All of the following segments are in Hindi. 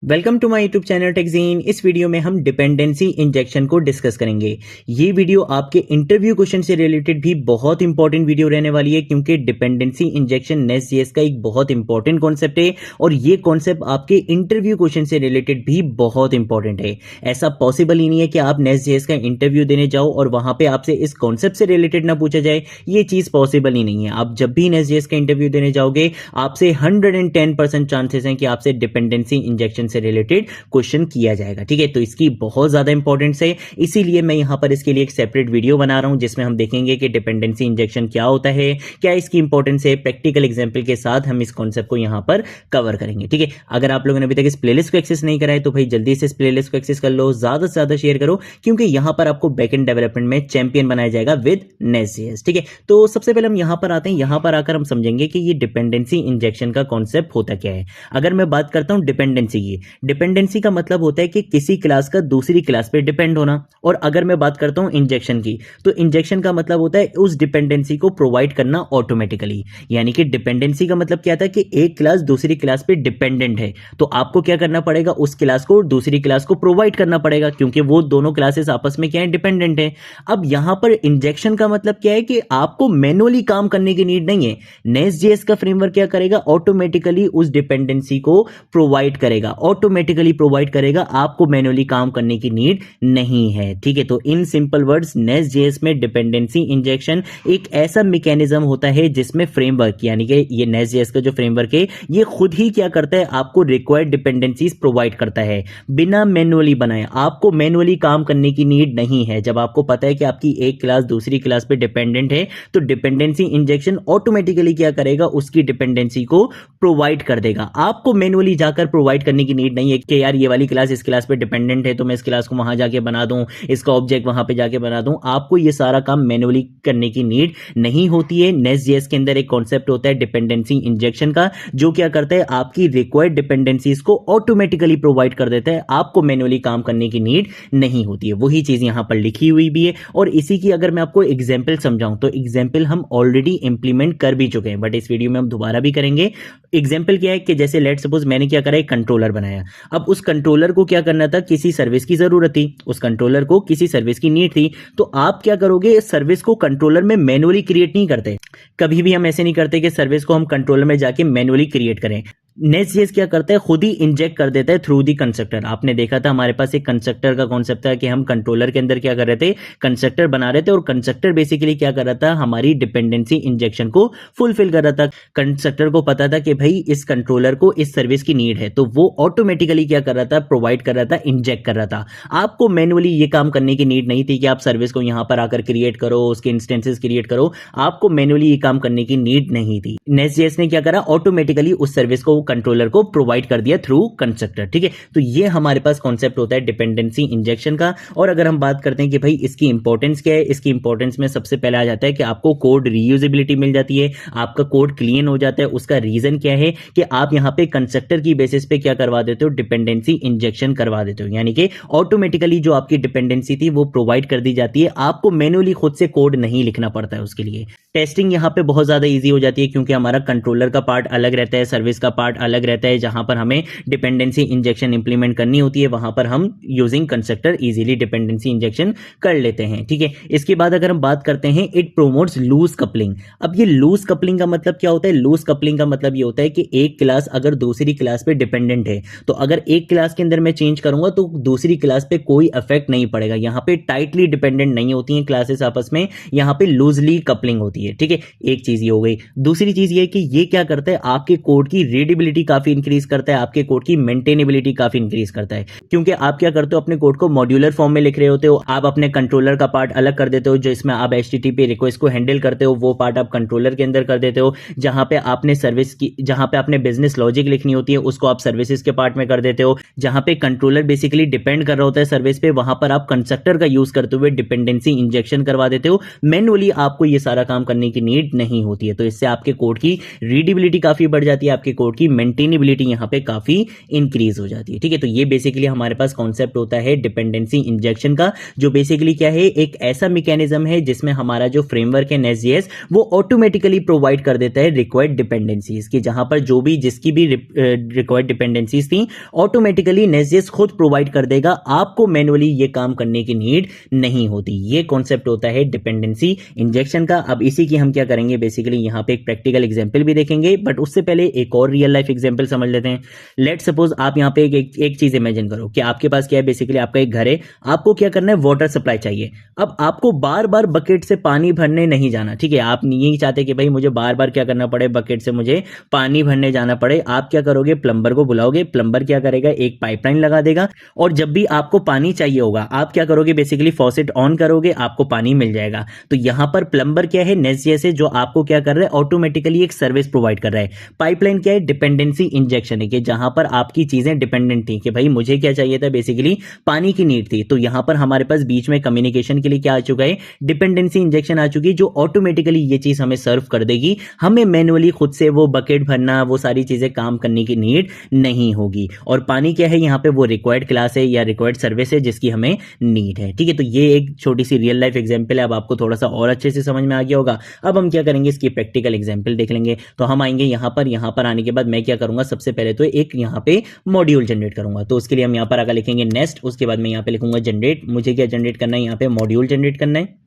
Welcome to my YouTube channel टेक्जीन। इस वीडियो में हम डिपेंडेंसी इंजेक्शन को डिस्कस करेंगे। ये वीडियो आपके इंटरव्यू क्वेश्चन से रिलेटेड भी बहुत इंपॉर्टेंट वीडियो रहने वाली है, क्योंकि डिपेंडेंसी इंजेक्शन नेस्ट.जेएस का एक बहुत इंपॉर्टेंट कॉन्सेप्ट है और ये कॉन्सेप्ट आपके इंटरव्यू क्वेश्चन से रिलेटेड भी बहुत इंपॉर्टेंट है। ऐसा पॉसिबल ही नहीं है कि आप नेस्ट.जेएस का इंटरव्यू देने जाओ और वहां पर आपसे इस कॉन्सेप्ट से रिलेटेड ना पूछा जाए। ये चीज पॉसिबल ही नहीं है। आप जब भी नेस्ट.जेएस का इंटरव्यू देने जाओगे, आपसे 110% चांसेस हैं कि आपसे डिपेंडेंसी इंजेक्शन से रिलेटेड क्वेश्चन किया जाएगा। ठीक है, तो इसकी बहुत ज्यादा इंपॉर्टेंस है, इसीलिए मैं यहां पर इसके लिए एक सेपरेट वीडियो बना रहा हूं जिसमें हम देखेंगे कि डिपेंडेंसी इंजेक्शन क्या होता है, क्या इसकी इंपॉर्टेंस है। प्रैक्टिकल एग्जांपल के साथ हम इस कॉन्सेप्ट को यहां पर कवर करेंगे। ठीक है, अगर आप लोगों ने अभी तक इस प्लेलिस्ट को एक्सेस नहीं करा है तो भाई जल्दी से इस प्लेलिस्ट को एक्सेस कर लो, ज्यादा से ज्यादा शेयर करो, क्योंकि यहां पर आपको बैकएंड डेवलपमेंट में चैंपियन बनाया जाएगा विद नेस्ट.जेएस। ठीक है, तो सबसे पहले हम यहां पर आते हैं। यहां पर आकर हम समझेंगे कि ये डिपेंडेंसी इंजेक्शन का कॉन्सेप्ट होता क्या है। अगर मैं बात करता हूं डिपेंडेंसी की, डिपेंडेंसी का मतलब होता है कि किसी क्लास का दूसरी क्लास पे डिपेंड होना। और अगर मैं बात करता हूं इंजेक्शन की, तो इंजेक्शन का मतलब होता है उस डिपेंडेंसी को प्रोवाइड करना ऑटोमेटिकली। यानी कि डिपेंडेंसी का मतलब क्या था कि एक क्लास दूसरी क्लास पे डिपेंडेंट है, तो आपको क्या करना पड़ेगा, उस क्लास को दूसरी क्लास को प्रोवाइड करना पड़ेगा, क्योंकि वो दोनों क्लासेस आपस में क्या है, डिपेंडेंट है। अब यहां पर इंजेक्शन का मतलब क्या है कि आपको मैनुअली काम करने की नीड नहीं है। नेस्ट.जेएस का फ्रेमवर्क क्या करेगा, ऑटोमेटिकली उस डिपेंडेंसी को प्रोवाइड करेगा, ऑटोमेटिकली प्रोवाइड करेगा, आपको मैनुअली काम करने की नीड नहीं है। ठीक है, तो इन सिंपल वर्ड्स नेस्ट.जेएस में डिपेंडेंसी इंजेक्शन एक ऐसा मैकेनिज्म होता है जिसमें फ्रेमवर्क, यानी कि ये नेस्ट.जेएस का जो फ्रेमवर्क है ये खुद ही क्या करता है, आपको रिक्वायर्ड डिपेंडेंसीज प्रोवाइड करता है बिना मैनुअली बनाए। आपको मैनुअली काम करने की नीड नहीं है। जब आपको पता है कि आपकी एक क्लास दूसरी क्लास पे डिपेंडेंट है, तो डिपेंडेंसी इंजेक्शन ऑटोमेटिकली क्या करेगा, उसकी डिपेंडेंसी को प्रोवाइड कर देगा। आपको मैनुअली जाकर प्रोवाइड करने की नीड नहीं है कि यार ये वाली क्लास इस क्लास पे डिपेंडेंट है तो मैं इस क्लास को वहां जाके बना दूं, इसका ऑब्जेक्ट वहां पे जाके बना दूं। आपको ये सारा काम मैनुअली करने की नीड नहीं होती है। नेस्ट.जेएस के अंदर एक कॉन्सेप्ट होता है डिपेंडेंसी इंजेक्शन का, जो क्या करता है, आपकी रिक्वायर्ड डिपेंडेंसीज को ऑटोमेटिकली प्रोवाइड कर देता है, आपको मैनुअली काम करने की नीड नहीं होती है। वही चीज यहां पर लिखी हुई भी है। और इसी की अगर मैं आपको एग्जाम्पल समझाऊं तो एग्जाम्पल हम ऑलरेडी इंप्लीमेंट कर भी चुके हैं, बट इस वीडियो में हम दोबारा भी करेंगे। एग्जाम्पल क्या है कि जैसे लेट सपोज मैंने क्या करा, एक कंट्रोलर बनाया। अब उस कंट्रोलर को क्या करना था, किसी सर्विस की जरूरत थी, उस कंट्रोलर को किसी सर्विस की नीड थी। तो आप क्या करोगे, इस सर्विस को कंट्रोलर में मैनुअली क्रिएट नहीं करते। कभी भी हम ऐसे नहीं करते कि सर्विस को हम कंट्रोलर में जाके मैनुअली क्रिएट करें। नेस्ट.जेएस क्या करता है, खुद ही इंजेक्ट कर देता है थ्रू दी कंस्ट्रक्टर। आपने देखा था हमारे पास एक कंस्ट्रक्टर का कॉन्सेप्ट था कि हम कंट्रोलर के अंदर क्या कर रहे थे, कंस्ट्रक्टर बना रहे थे, और कंस्ट्रक्टर बेसिकली क्या कर रहा था, हमारी डिपेंडेंसी इंजेक्शन को फुलफिल कर रहा था। कंस्ट्रक्टर को पता था कि भाई इस कंट्रोलर को इस सर्विस की नीड है, तो वो ऑटोमेटिकली क्या कर रहा था, प्रोवाइड कर रहा था, इंजेक्ट कर रहा था। आपको मैनुअली ये काम करने की नीड नहीं थी कि आप सर्विस को यहां पर आकर क्रिएट करो, उसके इंस्टेंसेस क्रिएट करो। आपको मैनुअली ये काम करने की नीड नहीं थी। नेस्ट.जेएस ने क्या करा, ऑटोमेटिकली उस सर्विस को, कंट्रोलर को प्रोवाइड कर दिया थ्रू कंस्ट्रक्टर। ठीक है, तो ये हमारे पास कॉन्सेप्ट होता है डिपेंडेंसी इंजेक्शन का। और अगर हम बात करते हैं कि भाई इसकी इंपॉर्टेंस क्या है, इसकी इंपॉर्टेंस में सबसे पहले आ जाता है कि आपको कोड रीयूजेबिलिटी मिल जाती है, आपका कोड क्लीन हो जाता है। उसका रीजन क्या है कि आप यहां पे कंस्ट्रक्टर की बेसिस पे क्या करवा देते हो, डिपेंडेंसी इंजेक्शन करवा देते हो, यानी कि ऑटोमेटिकली जो आपकी डिपेंडेंसी थी वो प्रोवाइड कर दी जाती है। आपको मैनुअली खुद से कोड नहीं लिखना पड़ता है। उसके लिए टेस्टिंग यहां पे बहुत ज्यादा इजी हो जाती है, क्योंकि हमारा कंट्रोलर का पार्ट अलग रहता है, सर्विस का पार्ट अलग रहता है। जहां पर हमें डिपेंडेंसी इंजेक्शन इंप्लीमेंट करनी होती है, वहां पर हम using constructor easily dependency injection कर लेते हैं। ठीक है, इसके बाद अगर हम बात करते हैं, इट प्रोमोट्स लूज कपलिंग। अब ये लूज कपलिंग का मतलब क्या होता है, लूज कपलिंग का मतलब ये होता है कि एक क्लास अगर दूसरी क्लास पे डिपेंडेंट है, तो अगर एक क्लास के अंदर मैं चेंज करूंगा तो दूसरी क्लास पे कोई इफेक्ट नहीं पड़ेगा। यहां पे टाइटली डिपेंडेंट नहीं होती हैं क्लासेस आपस में, यहां पे लूजली कपलिंग होती है। ठीक है, एक चीज ये हो गई। दूसरी चीज ये कि ये क्या करता है, आपके कोड की रीडेबिलिटी काफी इंक्रीज करता है, आपके कोड की मेंटेनेबिलिटी काफी इंक्रीज करता है। क्योंकि आप क्या करते हो, अपने कोड को मॉड्यूलर फॉर्म में लिख रहे होते हो। आप अपने कंट्रोलर का पार्ट अलग कर देते हो, जो इसमें आप HTTP रिक्वेस्ट को हैंडल करते हो, वो पार्ट आप कंट्रोलर के अंदर कर देते हो। जहां पे आपने सर्विस की, जहां पे आपने बिजनेस लॉजिक लिखनी होती है, उसको आप सर्विसेज के पार्ट में कर देते हो। जहां पे कंट्रोलर बेसिकली डिपेंड कर रहा होता है सर्विस पे, वहां पर आप कंस्ट्रक्टर का यूज करते हुए डिपेंडेंसी इंजेक्शन करवा देते हो। मैनुअली आपको ये सारा काम करने की नीड नहीं होती है। तो इससे आपके कोड की रीडेबिलिटी काफी बढ़ जाती है, आपके कोड की मेंटेनेबिलिटी यहाँ पे काफी इंक्रीज हो जाती है। ठीक है, तो ये बेसिकली हमारे पास कॉन्सेप्ट होता है डिपेंडेंसी इंजेक्शन का, जो बेसिकली क्या है, एक ऐसा मैकेनिज्म है जिसमें हमारा जो फ्रेमवर्क है नेस्ट.जेएस वो ऑटोमेटिकली प्रोवाइड कर देता है रिक्वायर्ड डिपेंडेंसीज की, जहां पर जो भी जिसकी भी रिक्वायर्ड डिपेंडेंसीज थी ऑटोमेटिकली नेस्ट.जेएस खुद प्रोवाइड कर देगा, आपको मैनुअली ये काम करने की नीड नहीं होती। ये कॉन्सेप्ट होता है डिपेंडेंसी इंजेक्शन का। अब इसी की हम क्या करेंगे, बेसिकली यहां पे एक प्रैक्टिकल एग्जांपल भी देखेंगे, बट उससे पहले एक और रियल लाइफ एग्जांपल समझ लेते हैं। लेट सपोज आप यहां पे एक चीज इमेजिन करो कि आपके पास क्या है, बेसिकली आपका एक घर है, आपको क्या करना है, वाटर सप्लाई चाहिए। अब आपको बार बार बकेट से पानी भरने नहीं जाना। ठीक है, आप नहीं चाहते कि भाई मुझे बार बार क्या करना पड़े, बकेट से मुझे पानी भरने जाना पड़े। आप क्या करोगे, प्लम्बर को बुलाओगे, प्लम्बर क्या करेगा, एक पाइपलाइन लगा देगा, और जब भी आपको पानी चाहिए होगा आप क्या करोगे, बेसिकली फॉसेट ऑन करोगे, आपको पानी मिल जाएगा। तो यहां पर प्लम्बर क्या है, नेस्ट.जेएस है, जो आपको क्या कर रहा है, ऑटोमेटिकली एक सर्विस प्रोवाइड कर रहा है। पाइपलाइन क्या है, डिपेंडेंसी इंजेक्शन है, कि जहां पर आपकी चीजें डिपेंडेंट थी, कि भाई मुझे क्या चाहिए था, बेसिकली पानी की नीड थी। तो यहां पर हमारे पास बीच में कम्युनिकेशन के लिए क्या आ चुका है, डिपेंडेंसी इंजेक्शन आ चुकी है, जो ऑटोमेटिकली ये चीज हमें सर्व कर देगी। हमें मैनुअली खुद से वो बकेट भरना, वो सारी चीजें काम करने की नीड नहीं होगी। और पानी क्या है, यहाँ पे वो रिक्वायर्ड क्लास है या रिक्वायर्ड सर्विस है जिसकी हमें नीड है। ठीक है, तो ये एक छोटी सी रियल लाइफ एग्जांपल है। अब आपको थोड़ा सा और अच्छे से समझ में आ गया होगा। अब हम क्या करेंगे, इसकी प्रैक्टिकल एग्जांपल देख लेंगे। तो हम आएंगे यहाँ पर आने के बाद मैं क्या करूंगा, सबसे पहले तो एक यहाँ पे मॉड्यूल जनरेट करूंगा। तो उसके लिए हम यहाँ पर आकर लिखेंगे नेस्ट, उसके बाद मैं यहाँ पे लिखूंगा जनरेट। मुझे क्या जनरेट करना है, यहाँ पे मॉड्यूल जनरेट करना है,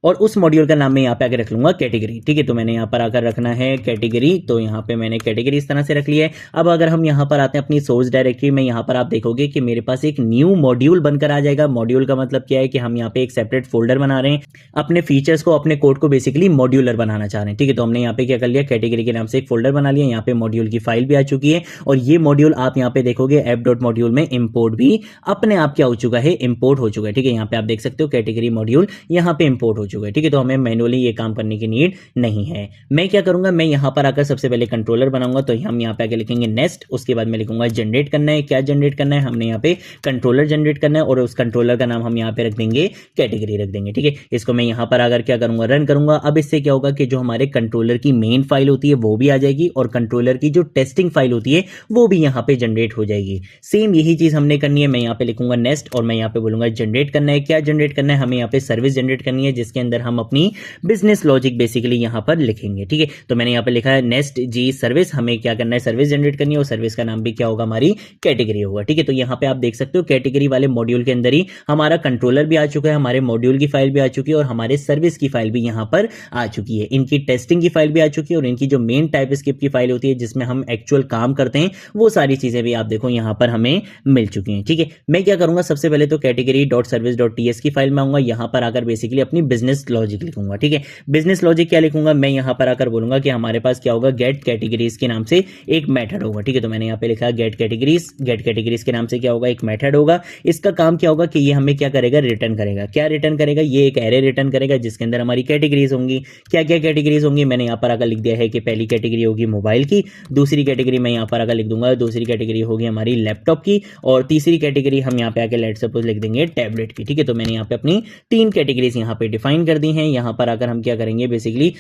और उस मॉड्यूल का नाम मैं यहाँ पे आकर रख लूंगा कैटेगरी। ठीक है, तो मैंने यहाँ पर आकर रखना है कैटेगरी, तो यहाँ पे मैंने कैटेगरी इस तरह से रख लिया है। अब अगर हम यहाँ पर आते हैं अपनी सोर्स डायरेक्टरी में, यहाँ पर आप देखोगे कि मेरे पास एक न्यू मॉड्यूल बनकर आ जाएगा। मॉड्यूल का मतलब क्या है कि हम यहाँ पे एक सेपरेट फोल्डर बना रहे हैं, अपने फीचर्स को, अपने कोड को बेसिकली मॉड्यूलर बनाना चाह रहे हैं। ठीक है, तो हमने यहाँ पे क्या कर लिया, कैटेगरी के नाम से एक फोल्डर बना लिया। यहाँ पे मॉड्यूल की फाइल भी आ चुकी है, और ये मॉड्यूल आप यहाँ पे देखोगे app.module में इंपोर्ट भी अपने आप क्या हो चुका है, इंपोर्ट हो चुका है। ठीक है, यहाँ पे आप देख सकते हो कैटेगरी मॉड्यूल यहाँ पे इंपोर्ट हो चुका है। ठीक है, तो हमें मैनुअली ये काम करने की नीड नहीं है। मैं क्या करूंगा, मैं यहां पर आकर सबसे पहले कंट्रोलर बनाऊंगा। तो हम यहां पे आके लिखेंगे नेस्ट, उसके बाद मैं लिखूंगा जनरेट करना है। क्या जनरेट करना है, हमने यहां पे कंट्रोलर जनरेट करना है, और उस कंट्रोलर का नाम हम यहां पे रख देंगे कैटेगरी रख देंगे। ठीक है, इसको मैं यहां पर आकर क्या करूंगा, रन करूंगा। अब इससे क्या होगा कि जो हमारे कंट्रोलर की मेन फाइल होती है वो भी आ जाएगी, और कंट्रोलर की जो टेस्टिंग फाइल होती है वो भी यहां पे जनरेट हो जाएगी। सेम यही चीज हमने करनी है। मैं यहां पे लिखूंगा नेस्ट, और मैं यहां पे बोलूंगा जनरेट करना है। क्या जनरेट करना है, हमें यहां पे सर्विस जनरेट करनी है, जिसके अंदर हम अपनी बिजनेस लॉजिक बेसिकली यहां पर लिखेंगे। ठीक है, तो मैंने यहां पर लिखा है नेस्ट जी सर्विस, हमें क्या करना है, सर्विस जनरेट करनी है, और सर्विस का नाम भी क्या होगा, हमारी कैटेगरी होगा। ठीक है, तो यहां पे आप देख सकते हो कैटेगरी वाले मॉड्यूल के अंदर ही हमारा कंट्रोलर भी आ चुका है, हमारे मॉड्यूल की फाइल भी आ चुकी है, और हमारे सर्विस की फाइल भी यहां पर आ चुकी है। इनकी टेस्टिंग की फाइल भी आ चुकी है, और इनकी जो मेन टाइपस्क्रिप्ट की फाइल होती है जिसमें हम एक्चुअल काम करते हैं, वो सारी चीजें भी आप देखो यहां पर हमें मिल चुकी हैं। ठीक है, मैं क्या करूंगा, सबसे पहले तो category.service.ts की फाइल में आऊंगा। यहां पर आकर बेसिकली अपनी बिजनेस लॉजिक लिखूंगा। ठीक है, बिजनेस लॉजिक क्या लिखूंगा, मैं यहां पर आकर बोलूंगा कि हमारे पास क्या होगा, गेट कैटेगरीज के नाम से एक मेथड होगा। ठीक है, तो मैंने यहां पे लिखा गेट कैटेगरीज के नाम से क्या होगा, एक मेथड होगा। इसका काम क्या होगा कि ये हमें क्या करेगा, रिटर्न करेगा। क्या रिटर्न करेगा, ये एक एरे रिटर्न करेगा जिसके अंदर हमारी कैटेगरीज होंगी। क्या क्या कैटेगरीज होंगी, मैंने यहां पर आकर लिख दिया है कि पहली कैटेगरी होगी मोबाइल की, दूसरी कैटेगरी मैं यहां पर आकर लिख दूंगा, दूसरी कैटेगरी होगी हमारी लैपटॉप की, और तीसरी कैटेगरी हम यहां पे आकर लेट सपोज लिख देंगे टैबलेट की। ठीक है, तो मैंने यहां पे अपनी 3 कैटेगरीज यहां पे डिफाइन कर दी हैं। यहां पर आकर हम क्या करेंगे, बेसिकली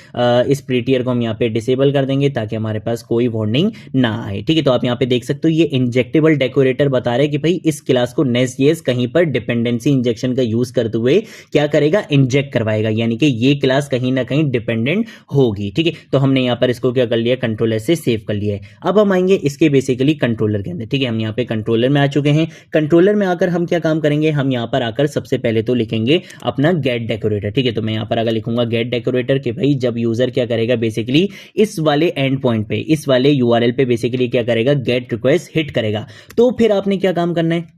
इस प्रीटियर को हम यहाँ पे डिसेबल कर देंगे ताकि हमारे पास कोई वार्निंग ना आए। ठीक है, तो आप यहाँ पे देख सकते हो ये इंजेक्टेबल डेकोरेटर बता रहे हैं कि भाई इस क्लास को नेस्ट.जेएस कहीं पर डिपेंडेंसी इंजेक्शन का यूज करते हुए क्या करेगा, इंजेक्ट करवाएगा, यानी कि ये क्लास कहीं ना कहीं डिपेंडेंट होगी। ठीक है, तो हमने यहाँ पर इसको क्या कर लिया, कंट्रोलर से सेव कर लिया है। अब हम आएंगे इसके बेसिकली कंट्रोलर के अंदर। ठीक है, हम यहाँ पे कंट्रोलर में आ चुके हैं। कंट्रोलर में आकर हम क्या काम करेंगे, हम यहाँ पर आकर सबसे पहले तो लिखेंगे अपना गेट डेकोरेटर। ठीक है, तो मैं यहाँ पर आकर लिखूंगा गेट डेकोरेटर कि भाई जब यूजर क्या करेगा, बेसिकली इस वाले एंड पॉइंट पे, इस वाले यूआरएल पे बेसिकली क्या करेगा, गेट रिक्वेस्ट हिट करेगा, तो फिर आपने क्या काम करना है,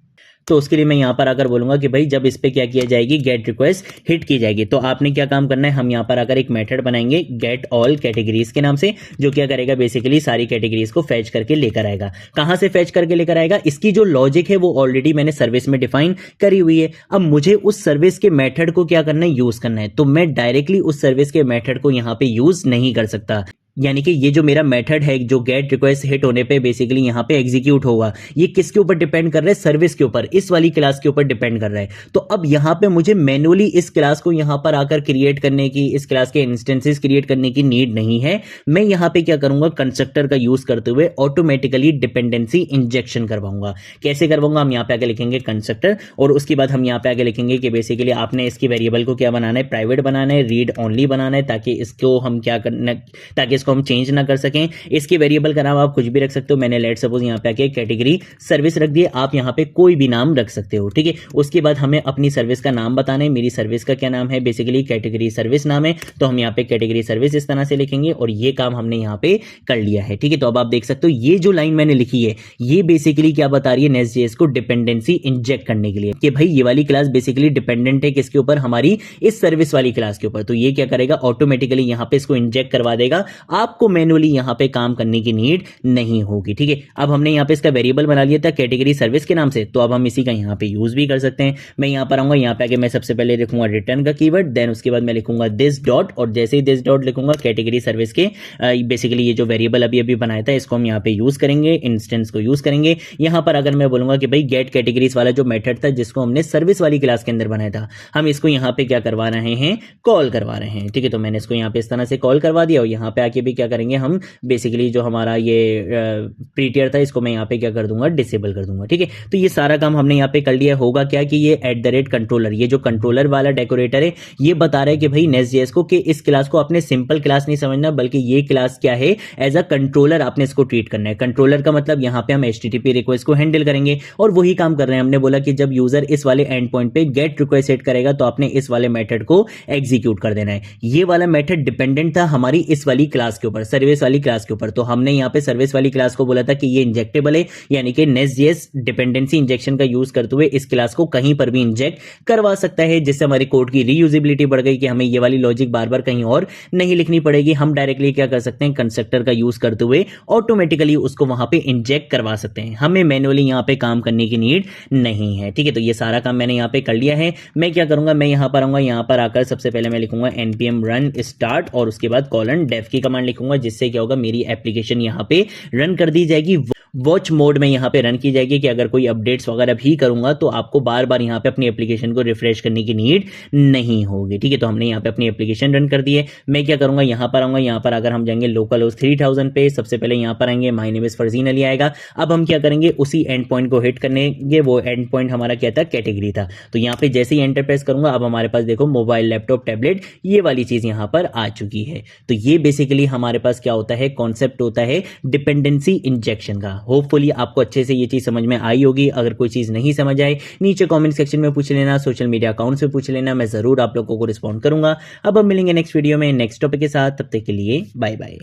तो उसके लिए मैं यहां पर आकर बोलूंगा कि भाई जब इस पे क्या किया जाएगी, गेट रिक्वेस्ट हिट की जाएगी, तो आपने क्या काम करना है, हम यहां पर आकर एक मेथड बनाएंगे गेट ऑल कैटेगरीज के नाम से, जो क्या करेगा, बेसिकली सारी कैटेगरीज को फैच करके लेकर आएगा। कहां से फैच करके लेकर आएगा, इसकी जो लॉजिक है वो ऑलरेडी मैंने सर्विस में डिफाइन करी हुई है। अब मुझे उस सर्विस के मेथड को क्या करना है, यूज करना है, तो मैं डायरेक्टली उस सर्विस के मेथड को यहां पे यूज नहीं कर सकता। यानी कि ये जो मेरा मेथड है जो गेट रिक्वेस्ट हिट होने पे बेसिकली यहाँ पे एग्जीक्यूट होगा, ये किसके ऊपर डिपेंड कर रहा है, सर्विस के ऊपर, इस वाली क्लास के ऊपर डिपेंड कर रहा है। तो अब यहाँ पे मुझे मैनुअली इस क्लास को यहाँ पर आकर क्रिएट करने की, इस क्लास के इंस्टेंसेस क्रिएट करने की नीड नहीं है। मैं यहाँ पे क्या करूंगा, कंस्ट्रक्टर का यूज करते हुए ऑटोमेटिकली डिपेंडेंसी इंजेक्शन करवाऊंगा। कैसे करवाऊंगा, हम यहाँ पे आगे लिखेंगे कंस्ट्रक्टर और उसके बाद हम यहाँ पे आगे लिखेंगे कि बेसिकली आपने इसकी वेरिएबल को क्या बनाना है, प्राइवेट बनाना है, रीड ओनली बनाना है, ताकि इसको हम क्या करना, ताकि इसको हम चेंज ना कर सकें। इसके वेरिएबल का नाम आप कुछ भी रख सकते हो, मैंने लेट सपोज यहाँ पे आके कैटेगरी सर्विस रख दिया, आप यहाँ पे कोई भी नाम रख सकते हो, ठीक है। उसके बाद हमें अपनी सर्विस का नाम बताना है, मेरी सर्विस का क्या नाम है, बेसिकली कैटेगरी सर्विस नाम है, तो हम यहाँ पे कैटेगरी सर्विस इस तरह से लिखेंगे और ये काम हमने यहाँ पे कर लिया है, ठीक है। तो अब आप देख सकते हो ये जो लाइन मैंने लिखी है ये बेसिकली क्या बता रही है, नेस्ट.जेएस को डिपेंडेंसी इंजेक्ट करने के लिए कि भाई ये वाली क्लास बेसिकली डिपेंडेंट है किसके ऊपर, हमारी इस सर्विस वाली क्लास के ऊपर। तो ये क्या करेगा, ऑटोमेटिकली यहाँ पे इसको इंजेक्ट करवा देगा, आपको मैनुअली यहाँ पे काम करने की नीड नहीं होगी, ठीक है। अब हमने यहाँ पे इसका वेरिएबल बना लिया था कैटेगरी सर्विस के नाम से, तो अब हम इसी का यहाँ पे यूज भी कर सकते हैं। मैं यहाँ पर आऊंगा, यहाँ पे आके मैं सबसे पहले लिखूंगा रिटर्न का कीवर्ड, देन उसके बाद मैं लिखूंगा दिस डॉट, और जैसे ही दिस डॉट लिखूंगा कैटेगरी सर्विस के बेसिकली ये जो वेरिएबल अभी अभी बनाया था इसको हम यहाँ पे यूज करेंगे, इंस्टेंस को यूज करेंगे। यहाँ पर अगर मैं बोलूंगा कि भाई गेट कैटेगरीज वाला जो मेथड था जिसको हमने सर्विस वाली क्लास के अंदर बनाया था, हम इसको यहाँ पे क्या करवा रहे हैं, कॉल करवा रहे हैं, ठीक है। तो मैंने इसको यहाँ पे इस तरह से कॉल करवा दिया और यहाँ पे आके भी क्या करेंगे हम, बेसिकली जो हमारा ये प्रीटियर था इसको मैं यहाँ पे क्या कर दूंगा, डिसेबल कर दूंगा, ठीक है। तो ये सारा काम हमने यहाँ पे कर लिया। होगा क्या कि ये @कंट्रोलर, ये जो कंट्रोलर वाला डेकोरेटर है ये बता रहा है कि भाई नेस्ट.जेएस को कि इस क्लास को आपने सिंपल क्लास नहीं समझना, बल्कि ये क्लास क्या है, एज अ कंट्रोलर आपने इसको ट्रीट करना है। कंट्रोलर का मतलब यहाँ पे हम HTTP रिक्वेस्ट को हैंडल करेंगे और वही काम कर रहे हैं। हमने बोला कि जब यूजर इस वाले एंड पॉइंट पे गेट रिक्वेस्ट सेट करेगा तो आपने इस वाले मेथड को एग्जीक्यूट कर देना है। ये वाला मेथड डिपेंडेंट था हमारी इस वाली क्लास के ऊपर, सर्विस वाली क्लास के ऊपर। तो हमने यहाँ पे सर्विस वाली क्लास को बोला था कि ये इंजेक्टेबल है, यानी कि नेस्ट.जेएस डिपेंडेंसी इंजेक्शन का यूज करते हुए इस क्लास को कहीं पर भी इंजेक्ट करवा सकता है, जिससे हमारी कोड की रीयूजेबिलिटी बढ़ गई कि हमें ये वाली लॉजिक बार बार कहीं और नहीं लिखनी पड़ेगी। हम डायरेक्टली क्या कर सकते हैं, कंस्ट्रक्टर का यूज करते हुए ऑटोमेटिकली उसको वहां पे इंजेक्ट करवा सकते हैं, हमें मैनुअली यहाँ पे काम करने की नीड नहीं है, ठीक है। तो ये सारा काम मैंने यहाँ पे कर लिया है। मैं क्या करूंगा, मैं यहाँ पर आऊंगा, यहाँ पर आकर सबसे पहले मैं लिखूंगा npm run start और उसके बाद कॉलन डेफ की कमांड लिखूंगा, जिससे क्या होगा, मेरी एप्लीकेशन यहाँ पे रन कर दी जाएगी, वॉच मोड में यहाँ पे रन की जाएगी कि अगर कोई अपडेट्स वगैरह भी करूंगा तो आपको बार बार यहाँ पे अपनी एप्लीकेशन को रिफ्रेश करने की नीड नहीं होगी, ठीक है। तो हमने यहाँ पे अपनी एप्लीकेशन रन कर दी है। मैं क्या करूंगा, यहाँ पर आऊंगा, यहाँ पर अगर हम जाएंगे लोकल होस्ट 3000 पे, सबसे पहले यहाँ पर आएंगे my name is Farzeen Ali आएगा। अब हम क्या करेंगे, उसी एंड पॉइंट को हिट करेंगे, वो एंड पॉइंट हमारा क्या था, कैटेगरी था। तो यहाँ पे जैसे ही एंटर प्रेस करूंगा अब हमारे पास देखो मोबाइल, लैपटॉप, टैबलेट, ये वाली चीज यहाँ पर आ चुकी है। तो ये बेसिकली हमारे पास क्या होता है, कॉन्सेप्ट होता है डिपेंडेंसी इंजेक्शन का। होपफुली आपको अच्छे से ये चीज समझ में आई होगी। अगर कोई चीज नहीं समझ आए नीचे कमेंट सेक्शन में पूछ लेना, सोशल मीडिया अकाउंट से पूछ लेना, मैं जरूर आप लोगों को रिस्पॉन्ड करूंगा। अब हम मिलेंगे नेक्स्ट वीडियो में नेक्स्ट टॉपिक के साथ, तब तक के लिए बाय बाय।